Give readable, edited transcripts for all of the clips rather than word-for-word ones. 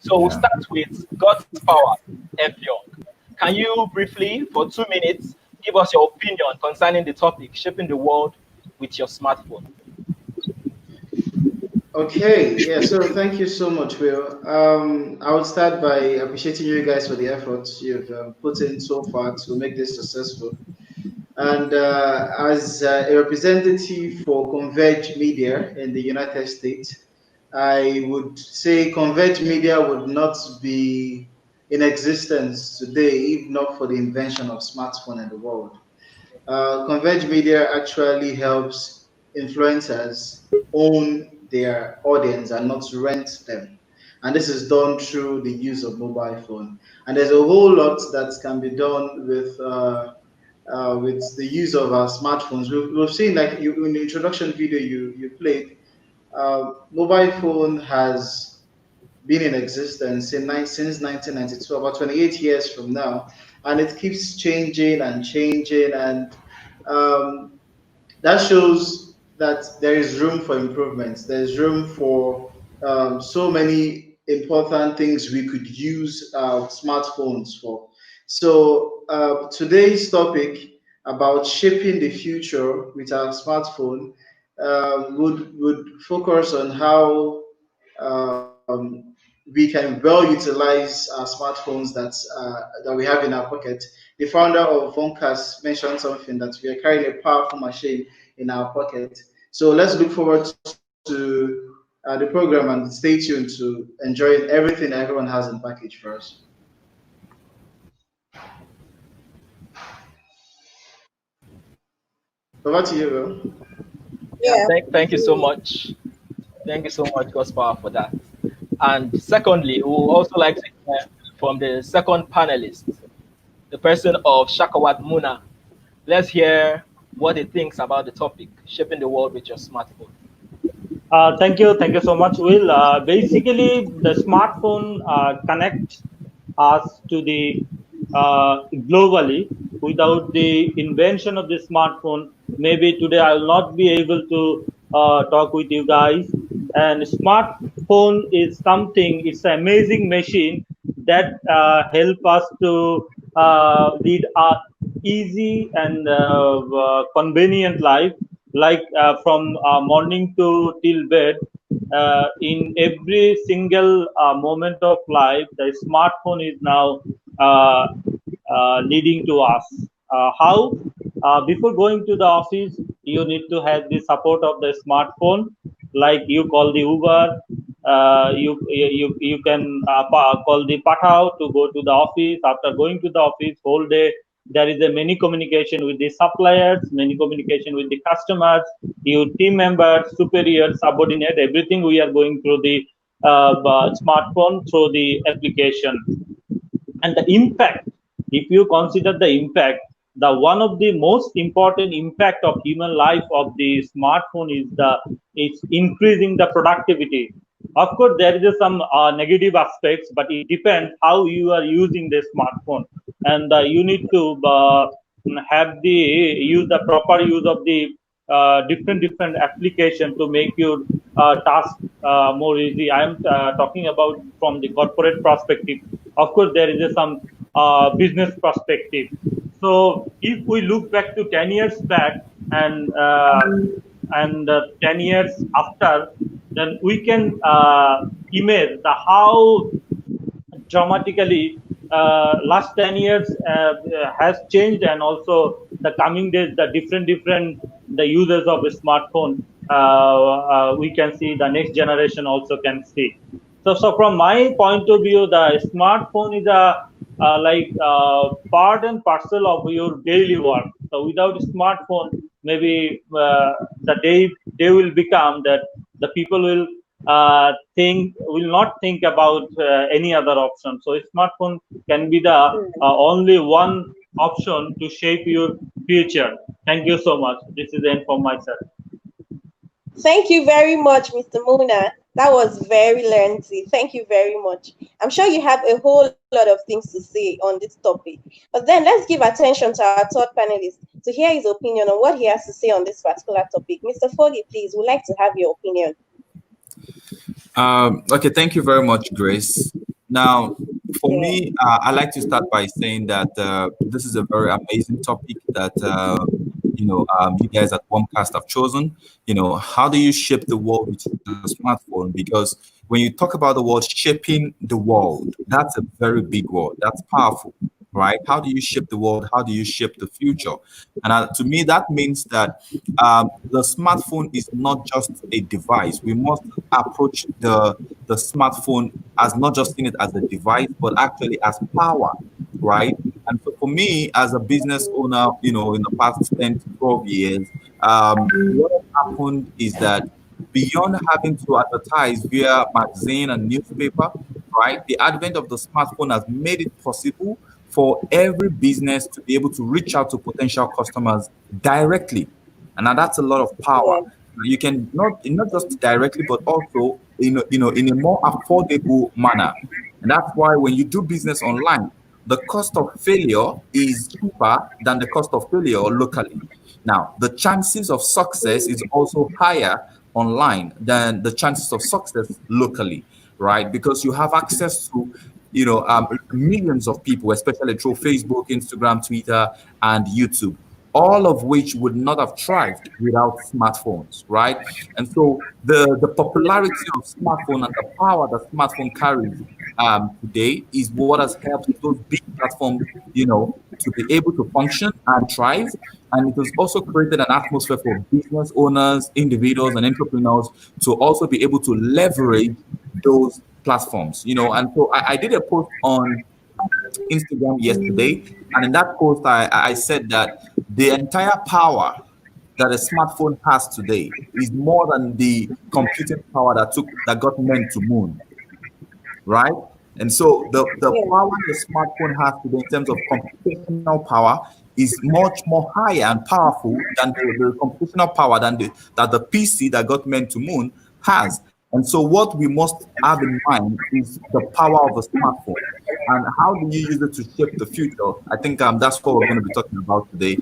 So we'll start with God's power, F. Young. Can you briefly, for 2 minutes, give us your opinion concerning the topic, shaping the world with your smartphone? Okay, yeah, so thank you so much, Will. I would start by appreciating you guys for the efforts you've put in so far to make this successful. And as a representative for Converge Media in the United States, I would say Converge Media would not be in existence today if not for the invention of smartphone in the world. Converge Media actually helps influencers own their audience and not rent them. And this is done through the use of mobile phone. And there's a whole lot that can be done with the use of our smartphones. We've seen, like you, in the introduction video you played, mobile phone has been in existence since 1992, about 28 years from now, and it keeps changing and changing, and um, that shows that there is room for improvement. There's room for so many important things we could use smartphones for. So today's topic about shaping the future with our smartphone would focus on how we can well utilize our smartphones that we have in our pocket. The founder of Voncast mentioned something that we are carrying a powerful machine in our pocket. So let's look forward to the program and stay tuned to enjoy everything everyone has in package for us. Over to you, Will. Yeah, Yeah. thank you so much. Thank you so much, God's power, for that. And secondly, we would also like to hear from the second panelist, the person of Shakawat Muna. Let's hear what he thinks about the topic, shaping the world with your smartphone. Thank you so much, Will. Basically, the smartphone connects us to the globally. Without the invention of the smartphone, maybe today I will not be able to talk with you guys. And smartphone is something. It's an amazing machine that help us to lead a easy and convenient life, like from morning to till bed, in every single moment of life the smartphone is now uh, leading to us. How before going to the office you need to have the support of the smartphone, like you call the Uber, you can call the Pathao to go to the office. After going to the office whole day, there is a many communication with the suppliers, many communication with the customers, your team members, superior, subordinate, everything we are going through the smartphone through the application. And the impact, if you consider the impact, the one of the most important impact of human life of the smartphone is the it's increasing the productivity. Of course there is some negative aspects, but it depends how you are using the smartphone. And you need to have the use the proper use of the different application to make your task more easy. I am talking about from the corporate perspective. Of course there is some business perspective. So if we look back to 10 years back and 10 years after, then we can imagine the how dramatically last 10 years has changed, and also the coming days the different the users of a smartphone, we can see the next generation also can see. So from my point of view, the smartphone is a like part and parcel of your daily work. So without smartphone, maybe the day will become that the people will not think about any other option. So smartphone can be the only one option to shape your future. Thank you so much. This is the end for myself. Thank you very much, Mr. Muna. That was very lengthy. Thank you very much. I'm sure you have a whole lot of things to say on this topic. But then let's give attention to our third panelist to hear his opinion on what he has to say on this particular topic. Mr. Foggy, please, we'd like to have your opinion. Okay, thank you very much, Grace. Now, for Yeah. me, I like to start by saying that this is a very amazing topic that you guys at Comcast have chosen. How do you shape the world with your smartphone? Because when you talk about the word shaping the world, that's a very big word. That's powerful, right? How do you shape the world? How do you shape the future? And to me, that means that the smartphone is not just a device. We must approach the smartphone as not just seeing it as a device, but actually as power, right? And so for me, as a business owner, in the past 10 to 12 years, what has happened is that beyond having to advertise via magazine and newspaper, right, the advent of the smartphone has made it possible for every business to be able to reach out to potential customers directly. And now that's a lot of power. Yeah. You can not just directly, but also in a more affordable manner. And that's why when you do business online, the cost of failure is cheaper than the cost of failure locally. Now, the chances of success is also higher online than the chances of success locally, right? Because you have access to millions of people, especially through Facebook, Instagram, Twitter, and YouTube, all of which would not have thrived without smartphones, right? And so the popularity of smartphone and the power that smartphone carries today is what has helped those big platforms, to be able to function and thrive. And it has also created an atmosphere for business owners, individuals, and entrepreneurs to also be able to leverage those platforms. And so I did a post on Instagram yesterday, and in that post, I said that the entire power that a smartphone has today is more than the computing power that got men to moon, right? And so the Yeah. power the smartphone has today in terms of computational power is much more higher and powerful than the computational power that the PC that got men to moon has. And so what we must have in mind is the power of a smartphone. And how do you use it to shape the future? I think that's what we're going to be talking about today,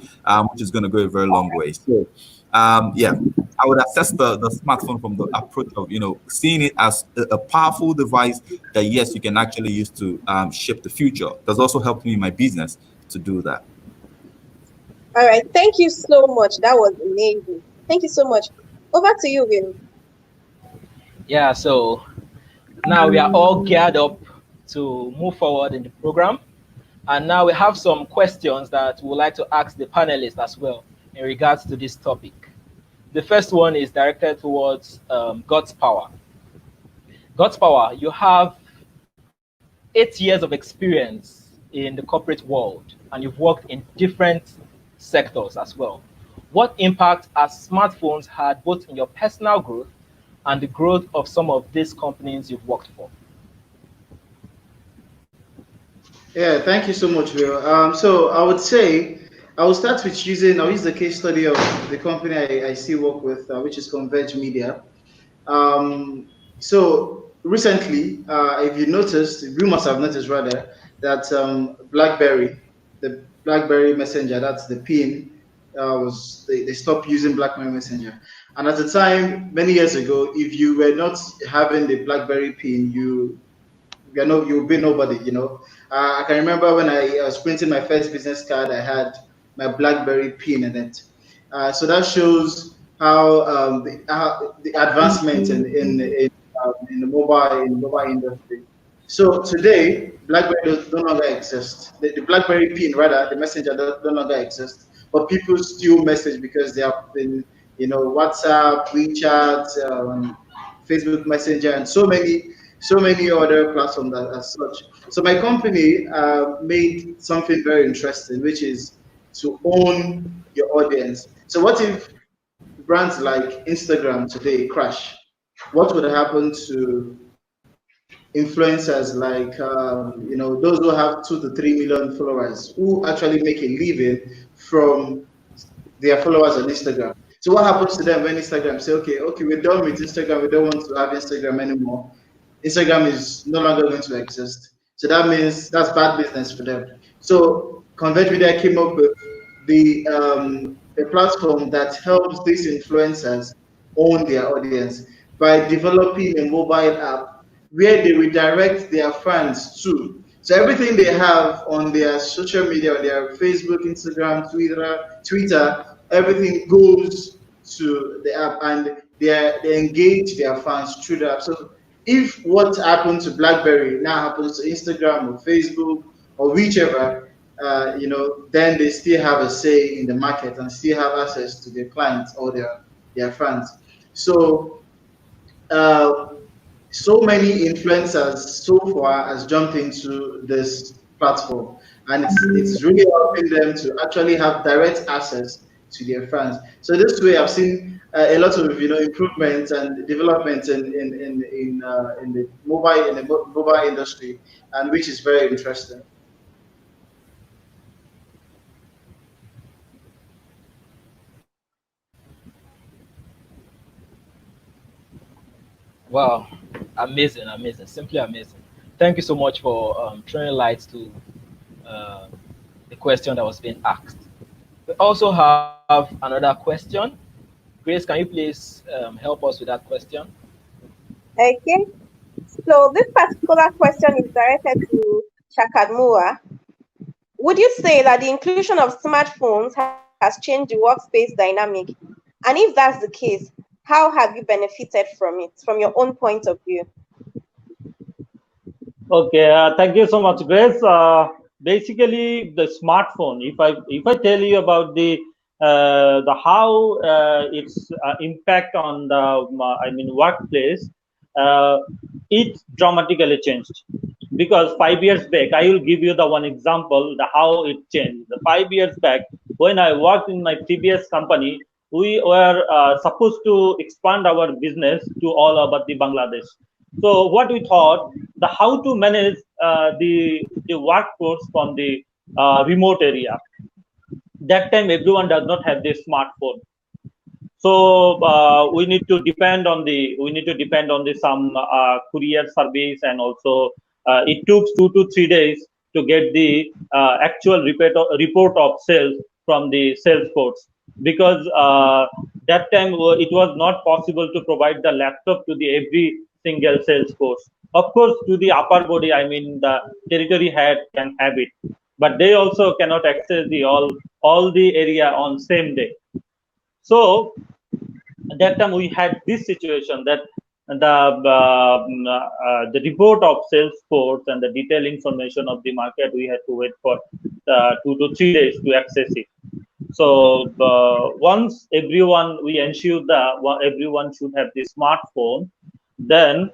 which is going to go a very long way. So, yeah, I would assess the smartphone from the approach of seeing it as a powerful device that yes, you can actually use to shape the future. That's also helped me in my business to do that. All right. Thank you so much. That was amazing. Thank you so much. Over to you, Will. Yeah, so now we are all geared up to move forward in the program. And now we have some questions that we would like to ask the panelists as well in regards to this topic. The first one is directed towards God's power. God's power, you have 8 years of experience in the corporate world and you've worked in different sectors as well. What impact has smartphones had both in your personal growth and the growth of some of these companies you've worked for? Yeah, thank you so much, Will. So I would say I'll use the case study of the company I still work with, which is Converge Media. So recently, if you noticed, you must have noticed rather that BlackBerry, the BlackBerry Messenger, that's the PIN, they stopped using BlackBerry Messenger. And at the time, many years ago, if you were not having the BlackBerry PIN, you'll be nobody. I can remember when I was printing my first business card, I had my BlackBerry PIN in it. So that shows how the advancement in the mobile industry. So today, BlackBerry no longer exists. The BlackBerry PIN, rather, the messenger no longer exists. But people still message because they have been, WhatsApp, WeChat, Facebook Messenger, and so many other platforms as such. So my company made something very interesting, which is to own your audience. So what if brands like Instagram today crash? What would happen to influencers like those who have 2 to 3 million followers who actually make a living from their followers on Instagram? So what happens to them when Instagram say, okay, we're done with Instagram, we don't want to have Instagram anymore. Instagram is no longer going to exist. So that means that's bad business for them. So Convert Media came up with a platform that helps these influencers own their audience by developing a mobile app where they redirect their fans to. So everything they have on their social media, on their Facebook, Instagram, Twitter, everything goes to the app, and they engage their fans through the app. So if what happened to BlackBerry now happens to Instagram or Facebook or whichever, then they still have a say in the market and still have access to their clients or their fans. So uh, so many influencers so far has jumped into this platform, and it's really helping them to actually have direct access to their fans. So this way I've seen a lot of improvements and development in the mobile industry, and which is very interesting. Wow, amazing, amazing, simply amazing. Thank you so much for throwing light to uh, the question that was being asked. We also have another question. Grace, can you please help us with that question? Okay. So this particular question is directed to Shakadmua. Would you say that the inclusion of smartphones has changed the workspace dynamic? And if that's the case, how have you benefited from it, from your own point of view? Okay, thank you so much, Grace. Basically, the smartphone. If I tell you about the how its impact on the workplace, uh, it dramatically changed. Because 5 years back, I will give you the one example the how it changed. The 5 years back, when I worked in my previous company, we were supposed to expand our business to all over the Bangladesh. So what we thought, the how to manage the workforce from the remote area. That time everyone does not have the smartphone, so we need to depend on the some courier service, and also it took 2 to 3 days to get the actual report of sales from the sales force, because that time it was not possible to provide the laptop to the every single sales force. Of course, to the upper body, I mean the territory head can have it, but they also cannot access the all the area on same day. So at that time we had this situation that the report of sales force and the detailed information of the market, we had to wait for 2 to 3 days to access it. So once everyone, we ensure that everyone should have the smartphone, then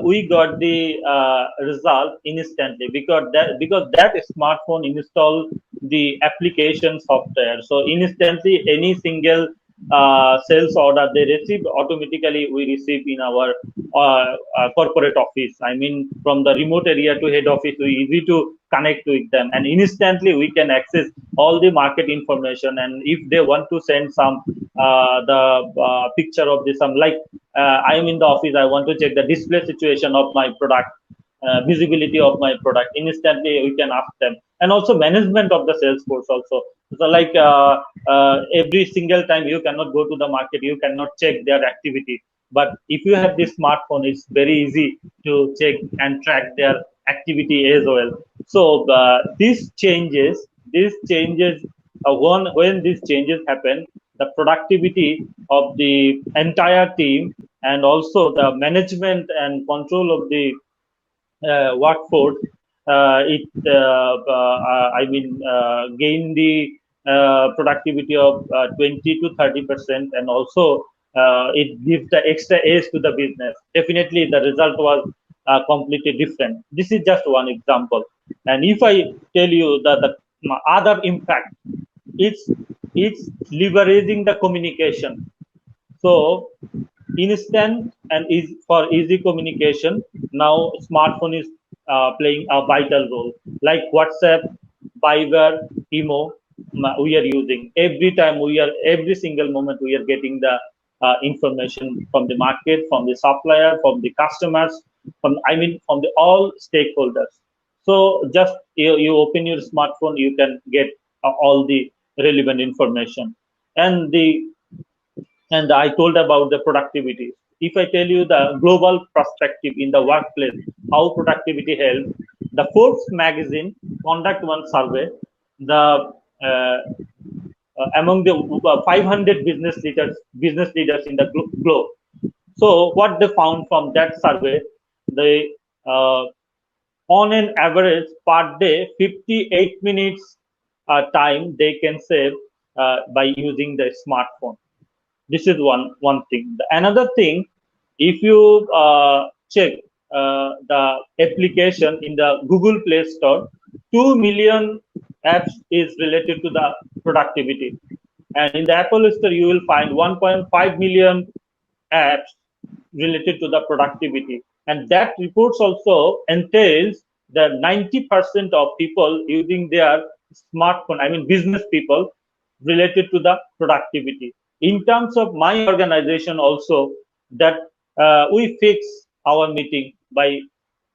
we got the result instantly, because that smartphone install the application software. So instantly, any single sales order they receive, automatically we receive in our corporate office. I mean, from the remote area to head office, we easy to connect with them, and instantly we can access all the market information. And if they want to send some the picture of the some, like I am in the office, I want to check the display situation of my product, visibility of my product, instantly we can ask them. And also management of the sales force also. So like every single time you cannot go to the market, you cannot check their activity, but if you have this smartphone, it's very easy to check and track their activity as well. So these changes when these changes happen, the productivity of the entire team, and also the management and control of the workforce, it gain the productivity of 20 to 30%, and also it gives the extra edge to the business. Definitely the result was completely different. This is just one example. And if I tell you that the other impact, it's it's leveraging the communication. So instant and is for easy communication. Now smartphone is playing a vital role, like WhatsApp, Viber, Imo. We are using every time, every single moment we are getting the information from the market, from the supplier, from the customers, from the all stakeholders. So just you open your smartphone, you can get all the relevant information. And I told about the productivity. if I tell you the global perspective in the workplace, how productivity helps, the Forbes magazine conduct one survey. The among the 500 business leaders in the globe. So what they found from that survey, they on an average per day 58 minutes time they can save by using the smartphone. This is one thing. Another thing, if you check the application in the Google Play Store, 2 million apps is related to the productivity, and in the Apple Store you will find 1.5 million apps related to the productivity. And that reports also entails that 90% of people using their smartphone, I mean business people, related to the productivity. In terms of my organization also, that we fix our meeting by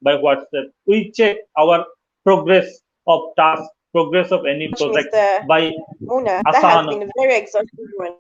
WhatsApp. We check our progress of task, progress of any project Mr. by Muna, that has Asana. been a very exhaustive one.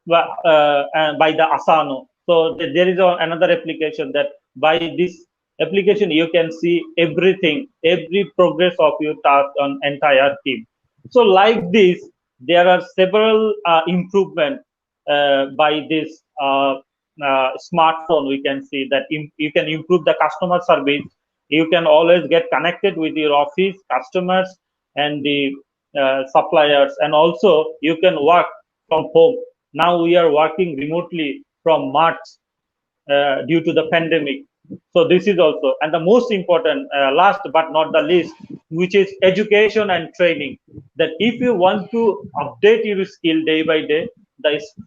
By the Asano. So there is another application that by this application you can see everything, every progress of your task on entire team. So like this, there are several improvement by this smartphone. We can see that you can improve the customer service. You can always get connected with your office customers and the suppliers, and also you can work from home. Now we are working remotely from March due to the pandemic. So this is also, and the most important, last but not the least, which is education and training. That if you want to update your skill day by day,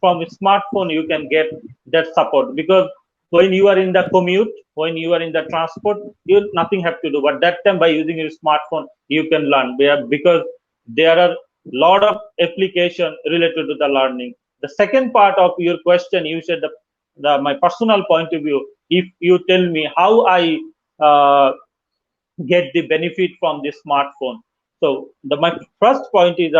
from a smartphone you can get that support, because when you are in the commute, when you are in the transport, you nothing have to do. But that time by using your smartphone, you can learn. Because there are lot of application related to the learning. The second part of your question, you said my personal point of view. If you tell me how I get the benefit from the smartphone, so my first point is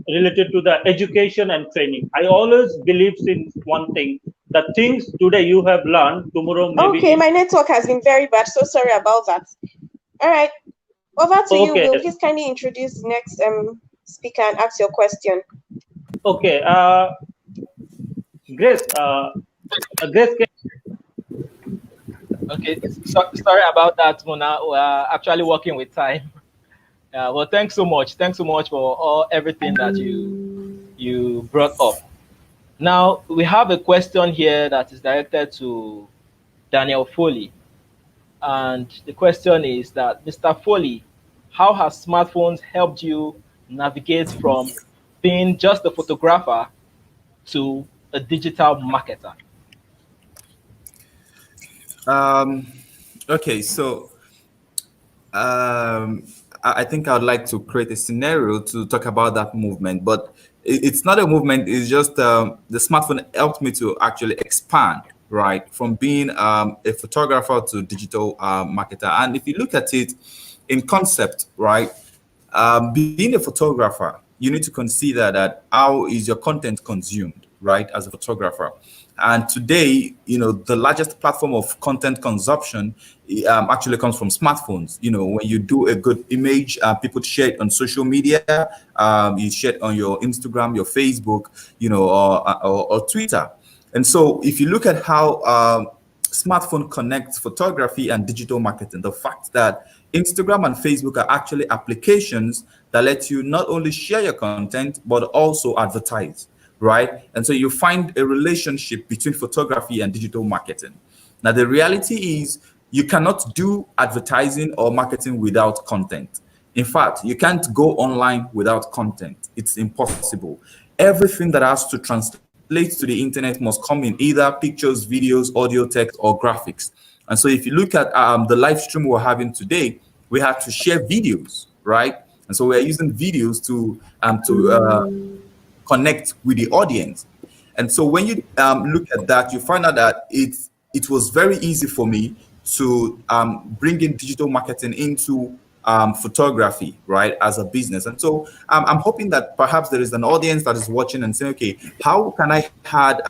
related to the education and training. I always believe in one thing: the things today you have learned, tomorrow maybe. Okay, my network has been very bad. So sorry about that. All right, over to you. Okay. Will please kindly introduce the next speaker and ask your question. Okay, Grace. Grace. Okay, sorry about that, Mona. We are actually working with time. Well, thanks so much. Thanks so much for everything that you brought up. Now we have a question here that is directed to Daniel Foley, and the question is that, Mr. Foley, how has smartphones helped you navigate from being just a photographer to a digital marketer? Okay, so I think I would like to create a scenario to talk about that movement, but it's not a movement. It's just the smartphone helped me to actually expand, right, from being a photographer to digital marketer. And if you look at it in concept, right, being a photographer, you need to consider that how is your content consumed, right, as a photographer. And today, the largest platform of content consumption actually comes from smartphones. When you do a good image, people share it on social media, you share it on your Instagram, your Facebook, or Twitter. And so if you look at how smartphone connects photography and digital marketing, the fact that Instagram and Facebook are actually applications that let you not only share your content, but also advertise, right? And so you find a relationship between photography and digital marketing. Now, the reality is you cannot do advertising or marketing without content. In fact, you can't go online without content. It's impossible. Everything that has to translate to the internet must come in either pictures, videos, audio, text, or graphics. And so if you look at the live stream we're having today, we have to share videos, right? And so we're using videos to connect with the audience. And so when you look at that, you find out that it was very easy for me to bring in digital marketing into photography, right, as a business. And so I'm hoping that perhaps there is an audience that is watching and saying, okay, how can I add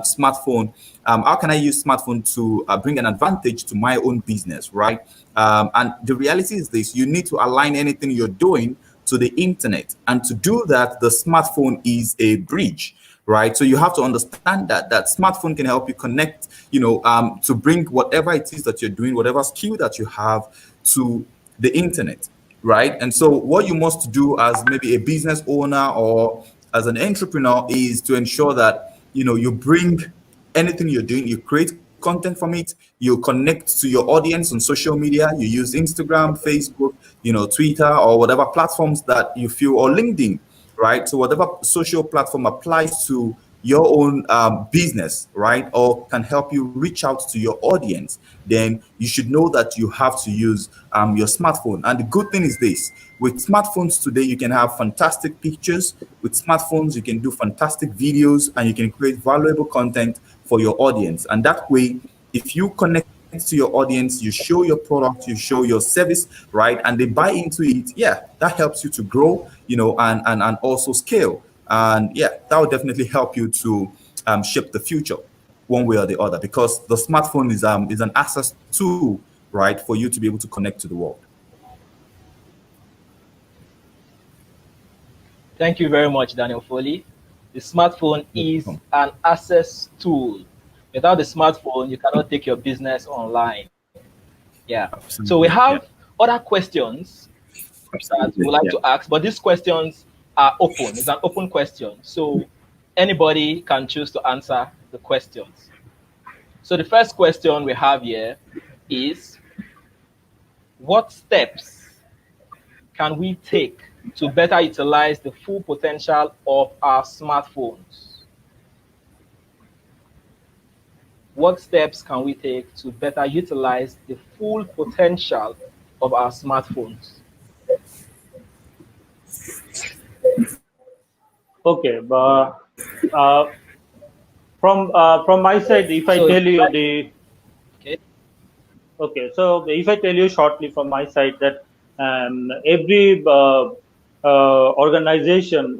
smartphone, how can I use smartphone to bring an advantage to my own business, right? And the reality is this: you need to align anything you're doing to the internet, and to do that, the smartphone is a bridge, right? So you have to understand that smartphone can help you connect, to bring whatever it is that you're doing, whatever skill that you have, to the internet, right? And so what you must do as maybe a business owner or as an entrepreneur is to ensure that you bring anything you're doing, you create content from it, you connect to your audience on social media, you use Instagram, Facebook, Twitter, or whatever platforms that you feel, or LinkedIn, right? So whatever social platform applies to your own business, right, or can help you reach out to your audience, then you should know that you have to use your smartphone. And the good thing is this: with smartphones today, you can have fantastic pictures. With smartphones, you can do fantastic videos, and you can create valuable content for your audience. And that way, if you connect to your audience, you show your product, you show your service, right, and they buy into it, yeah, that helps you to grow, and also scale. And yeah, that will definitely help you to shape the future one way or the other, because the smartphone is an access tool, right, for you to be able to connect to the world. Thank you very much, Daniel Foley. The smartphone is an access tool. Without the smartphone, you cannot take your business online. Yeah. So we Absolutely. have Yeah. other questions that we would like Yeah. to ask, but these questions are open. It's an open question. So anybody can choose to answer the questions. So the first question we have here is, what steps can we take to better utilize the full potential of our smartphones? What steps can we take to better utilize the full potential of our smartphones? Okay, but uh, from my side, if I So if tell you you like, the okay, Okay, so if I tell you shortly from my side that every organization,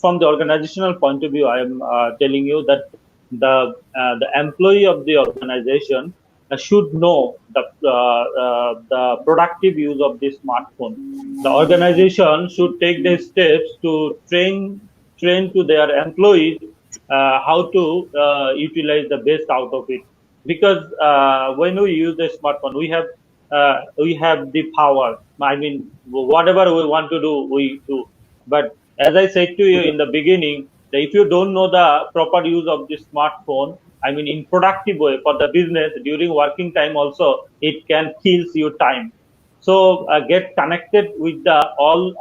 from the organizational point of view, I am telling you that the employee of the organization should know the productive use of the smartphone. The organization should take the steps to train to their employees how to utilize the best out of it, because when we use the smartphone, we have the power. I mean, whatever we want to do, we do. But as I said to you in the beginning, that if you don't know the proper use of the smartphone, I mean, in productive way for the business during working time, also it can kills you time. So get connected with the all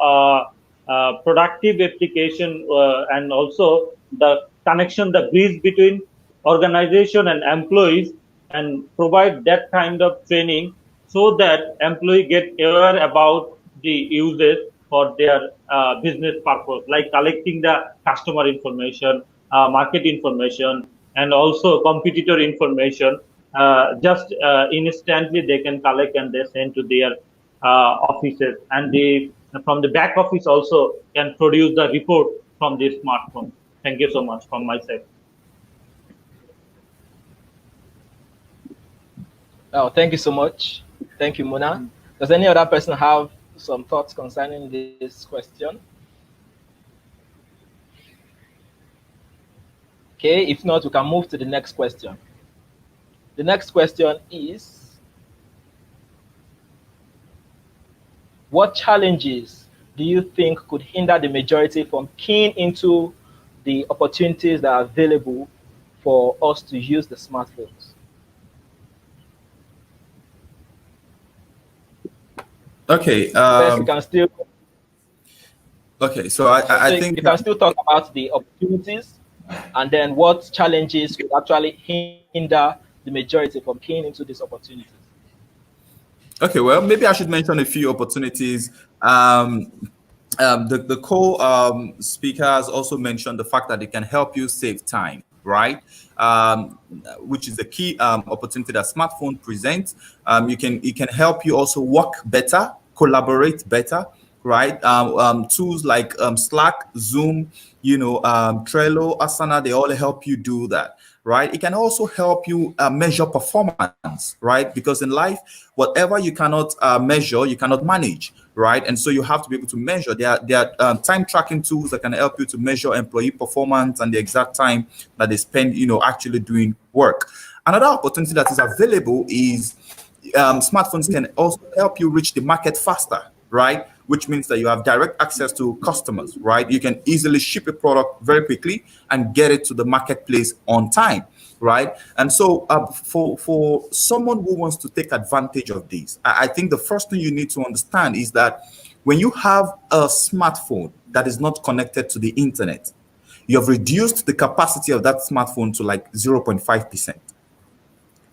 productive application, and also the connection, the bridge between organization and employees, and provide that kind of training so that employee get aware about the uses for their business purpose, like collecting the customer information, market information, and also competitor information. Just instantly they can collect and they send to their offices, and the from the back office also can produce the report from the smartphone. Thank you so much from my side. oh, thank you so much. Thank you, Mona. Does any other person have some thoughts concerning this question? Okay, if not, we can move to the next question. The next question is, what challenges do you think could hinder the majority from keying into the opportunities that are available for us to use the smartphones? Okay. First, you can still Okay. So I so think you can still talk about the opportunities, and then what challenges could actually hinder the majority from keying into these opportunities. okay. Well, maybe I should mention a few opportunities. The co speakers also mentioned the fact that it can help you save time, right? Which is the key opportunity that smartphone presents. It can help you also work better, collaborate better, right? Tools like Slack, Zoom, Trello, Asana, they all help you do that, right? It can also help you measure performance, right? Because in life, whatever you cannot measure, you cannot manage, right? And so you have to be able to measure. There are time tracking tools that can help you to measure employee performance and the exact time that they spend, actually doing work. Another opportunity that is available is smartphones can also help you reach the market faster, right? Which means that you have direct access to customers, right? You can easily ship a product very quickly and get it to the marketplace on time, right? And so, for someone who wants to take advantage of this, I think the first thing you need to understand is that when you have a smartphone that is not connected to the internet, you have reduced the capacity of that smartphone to like 0.5%,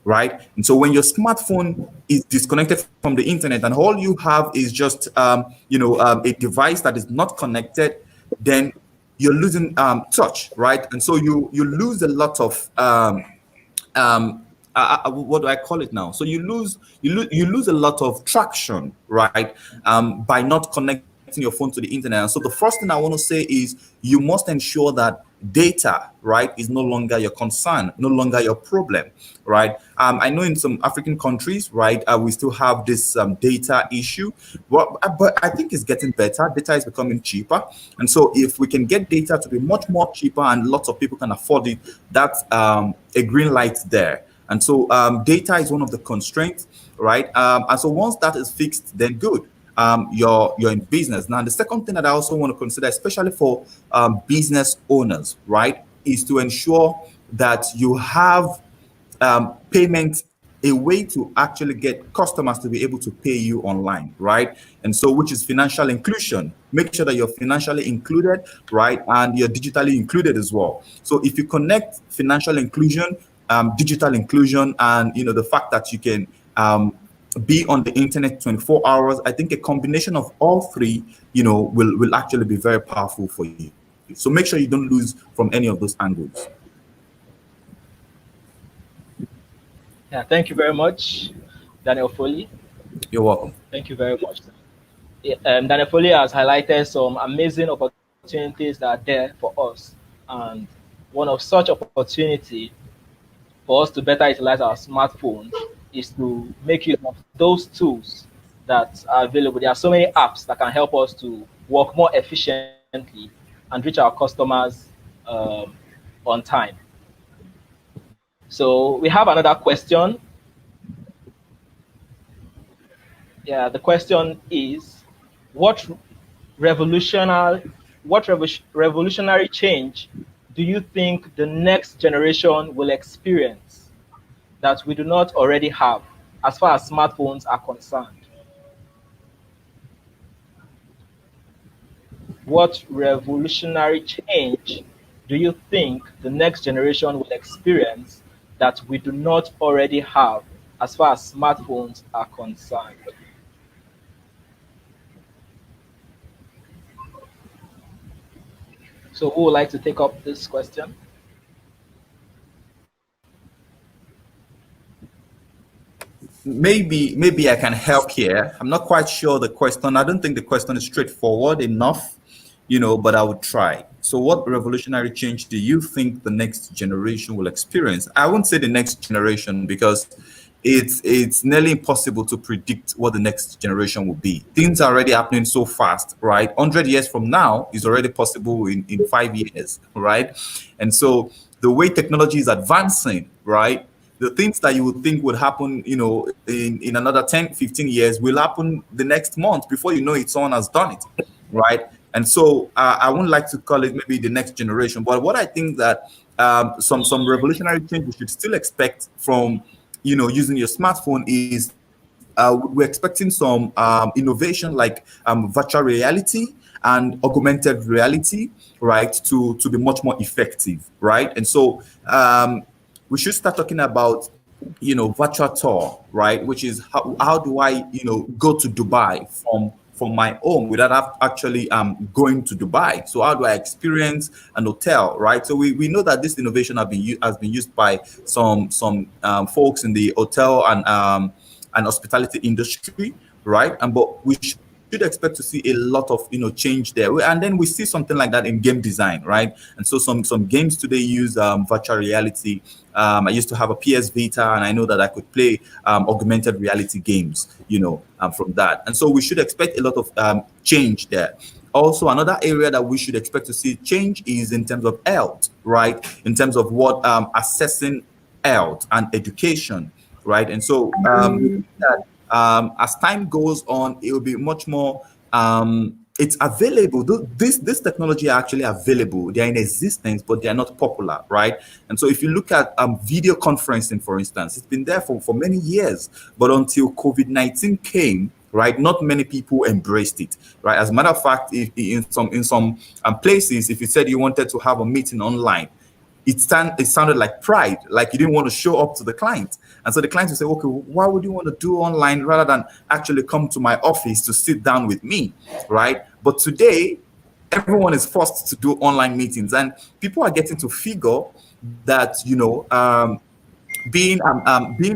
right? And so when your smartphone is disconnected from the internet and all you have is just a device that is not connected, then you're losing touch, right? And so you lose a lot of what do I call it now? So you lose a lot of traction, right? By not connecting your phone to the internet. And so the first thing I want to say is you must ensure that data, right, is no longer your concern, no longer your problem, right? I know in some African countries, right, we still have this data issue, but I think it's getting better. Data is becoming cheaper, and so if we can get data to be much more cheaper and lots of people can afford it, that's a green light there. And so data is one of the constraints, right? And so once that is fixed, then good. You're in business. Now, the second thing that I also want to consider, especially for business owners, right, is to ensure that you have payment, a way to actually get customers to be able to pay you online, right? And so, which is financial inclusion. Make sure that you're financially included, right, and you're digitally included as well. So, if you connect financial inclusion, digital inclusion, and the fact that you can be on the internet 24 hours, I think a combination of all three, will actually be very powerful for you. So make sure you don't lose from any of those angles. Yeah, thank you very much, Daniel Foley. You're welcome. Thank you very much. Yeah, Daniel Foley has highlighted some amazing opportunities that are there for us. And one of such opportunity for us to better utilize our smartphone is to make use of those tools that are available. There are so many apps that can help us to work more efficiently and reach our customers on time. So we have another question. Yeah, the question is, what revolutionary revolutionary change do you think the next generation will experience that we do not already have as far as smartphones are concerned? What revolutionary change do you think the next generation will experience that we do not already have as far as smartphones are concerned? So, who would like to take up this question? Maybe I can help here. I'm not quite sure the question. I don't think the question is straightforward enough, but I would try. So, what revolutionary change do you think the next generation will experience? I won't say the next generation because it's nearly impossible to predict what the next generation will be. Things are already happening so fast, right? 100 years from now is already possible in 5 years, right? And so the way technology is advancing, right? The things that you would think would happen, in another 10, 15 years will happen the next month. Before you know it, someone has done it, right? And so I wouldn't like to call it maybe the next generation, but what I think that some revolutionary change we should still expect from using your smartphone is we're expecting some innovation like virtual reality and augmented reality, right, to be much more effective, right? And so we should start talking about virtual tour, right, which is how do I go to Dubai from my home without actually going to Dubai. So how do I experience an hotel, right? So we know that this innovation has been used by some folks in the hotel and hospitality industry, right? And but we should should expect to see a lot of change there. And then we see something like that in game design, right? And so some games today use virtual reality. I used to have a PS Vita, and I know that I could play augmented reality games, from that. And so we should expect a lot of change there. Also, another area that we should expect to see change is in terms of health, right? In terms of what assessing health and education, right? And so we think that as time goes on, it will be much more. It's available. This technology are actually available. They are in existence, but they are not popular, right? And so, if you look at video conferencing, for instance, it's been there for many years, but until COVID-19 came, right, not many people embraced it, right? As a matter of fact, if, in some places, if you said you wanted to have a meeting online, it sounded like pride, like you didn't want to show up to the client. And so the client would say, okay, why would you want to do online rather than actually come to my office to sit down with me, right? But today, everyone is forced to do online meetings, and people are getting to figure that, being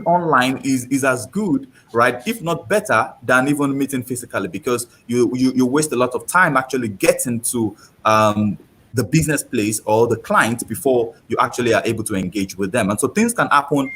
online is as good, right, if not better than even meeting physically, because you waste a lot of time actually getting to the business place or the client before you actually are able to engage with them. And so things can happen,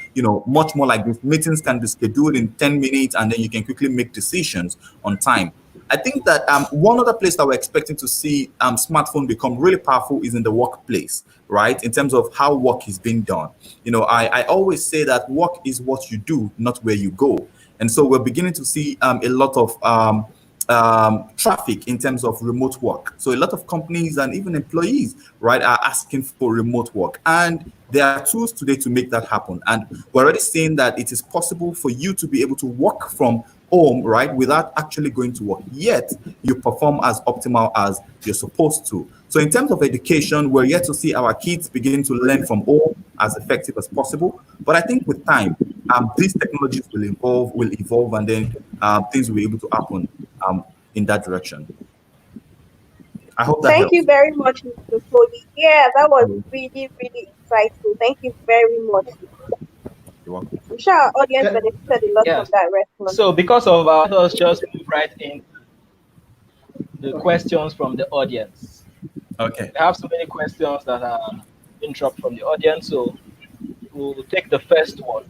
much more like this. Meetings can be scheduled in 10 minutes, and then you can quickly make decisions on time. I think that one other place that we're expecting to see smartphone become really powerful is in the workplace, right? In terms of how work is being done. I always say that work is what you do, not where you go. And so we're beginning to see a lot of traffic in terms of remote work. So a lot of companies and even employees, right, are asking for remote work. And there are tools today to make that happen. And we're already seeing that it is possible for you to be able to work from home, right, without actually going to work. Yet you perform as optimal as you're supposed to. So in terms of education, we're yet to see our kids begin to learn from home as effective as possible. But I think with time, these technologies will evolve, and then things will be able to happen in that direction. I hope that Thank helps. you very much, Mr. Cody. Yeah, that was really, really insightful. Thank you very much. You're welcome. I'm sure our audience Yeah, benefited a lot from Yes. that response. So because of let us just move right in the questions from the audience. Okay. We have so many questions that are being dropped from the audience, so we'll take the first one.